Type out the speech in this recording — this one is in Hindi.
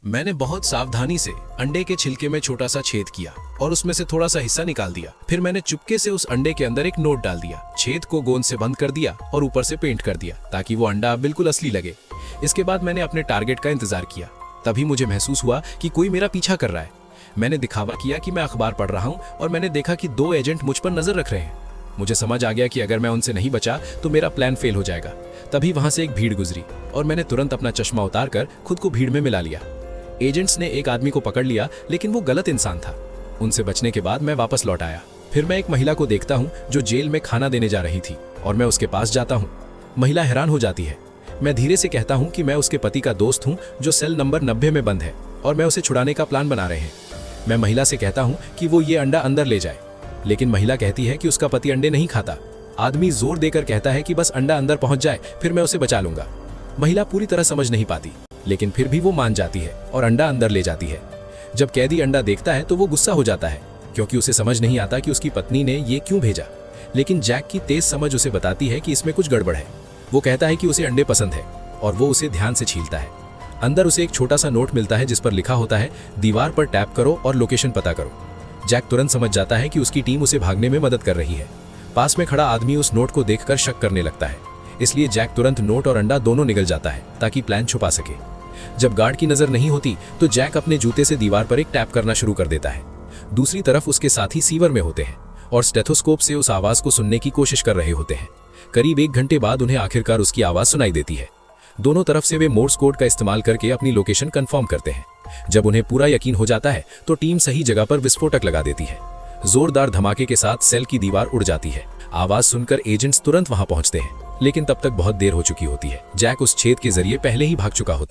मैंने बहुत सावधानी से अंडे के छिलके में छोटा सा छेद किया और उसमें से थोड़ा सा हिस्सा निकाल दिया। फिर मैंने चुपके से उस अंडे के अंदर एक नोट डाल दिया, छेद को गोंद से बंद कर दिया और ऊपर से पेंट कर दिया ताकि वो अंडा बिल्कुल असली लगे। इसके बाद मैंने अपने टारगेट का इंतजार किया। तभी मुझे महसूस हुआ कि कोई मेरा पीछा कर रहा है। मैंने दिखावा किया कि मैं अखबार पढ़ रहा हूँ और मैंने देखा कि 2 एजेंट मुझ पर नजर रख रहे हैं। मुझे समझ आ गया कि अगर मैं उनसे नहीं बचा तो मेरा प्लान फेल हो जाएगा। तभी वहां से एक भीड़ गुजरी और मैंने तुरंत अपना चश्मा उतारकर खुद को भीड़ में मिला लिया। एजेंट्स ने एक आदमी को पकड़ लिया, लेकिन वो गलत इंसान था। उनसे बचने के बाद मैं वापस लौट आया। फिर मैं एक महिला को देखता हूँ जो जेल में खाना देने जा रही थी और मैं उसके पास जाता हूँ। महिला हैरान हो जाती है। मैं धीरे से कहता हूँ कि मैं उसके पति का दोस्त हूँ जो सेल नंबर 90 में बंद है और मैं उसे छुड़ाने का प्लान बना रहे हैं। मैं महिला से कहता हूँ कि वो ये अंडा अंदर ले जाए, लेकिन महिला कहती है कि उसका पति अंडे नहीं खाता। आदमी जोर देकर कहता है कि बस अंडा अंदर पहुंच जाए, फिर मैं उसे बचा लूंगा। महिला पूरी तरह समझ नहीं पाती, लेकिन फिर भी वो मान जाती है और अंडा अंदर ले जाती है। जब कैदी अंडा देखता है तो वो गुस्सा हो जाता है, क्योंकि उसे समझ नहीं आता कि उसकी पत्नी ने ये क्यों भेजा। लेकिन जैक की तेज समझ उसे बताती है कि इसमें कुछ गड़बड़ है। वो कहता है कि उसे अंडे पसंद है और वो उसे ध्यान से छीलता है। अंदर उसे एक छोटा सा नोट मिलता है जिस पर लिखा होता है, दीवार पर टैप करो और लोकेशन पता करो। जैक तुरंत समझ जाता है कि उसकी टीम उसे भागने में मदद कर रही है। पास में खड़ा आदमी उस नोट को देखकर शक करने लगता है, इसलिए जैक तुरंत नोट और अंडा दोनों निगल जाता है ताकि प्लान छुपा सके। जब गार्ड की नजर नहीं होती तो जैक अपने जूते से दीवार पर एक टैप करना शुरू कर देता है। दूसरी तरफ उसके साथी सीवर में होते हैं और स्टेथोस्कोप से उस आवाज को सुनने की कोशिश कर रहे होते हैं। करीब 1 घंटे बाद उन्हें आखिरकार उसकी आवाज सुनाई देती है। दोनों तरफ से वे मोर्स कोड का इस्तेमाल करके अपनी लोकेशन कंफर्म करते हैं। जब उन्हें पूरा यकीन हो जाता है तो टीम सही जगह पर विस्फोटक लगा देती है। जोरदार धमाके के साथ सेल की दीवार उड़ जाती है। आवाज सुनकर एजेंट्स तुरंत वहां पहुंचते हैं, लेकिन तब तक बहुत देर हो चुकी होती है। जैक उस छेद के जरिए पहले ही भाग चुका होता है।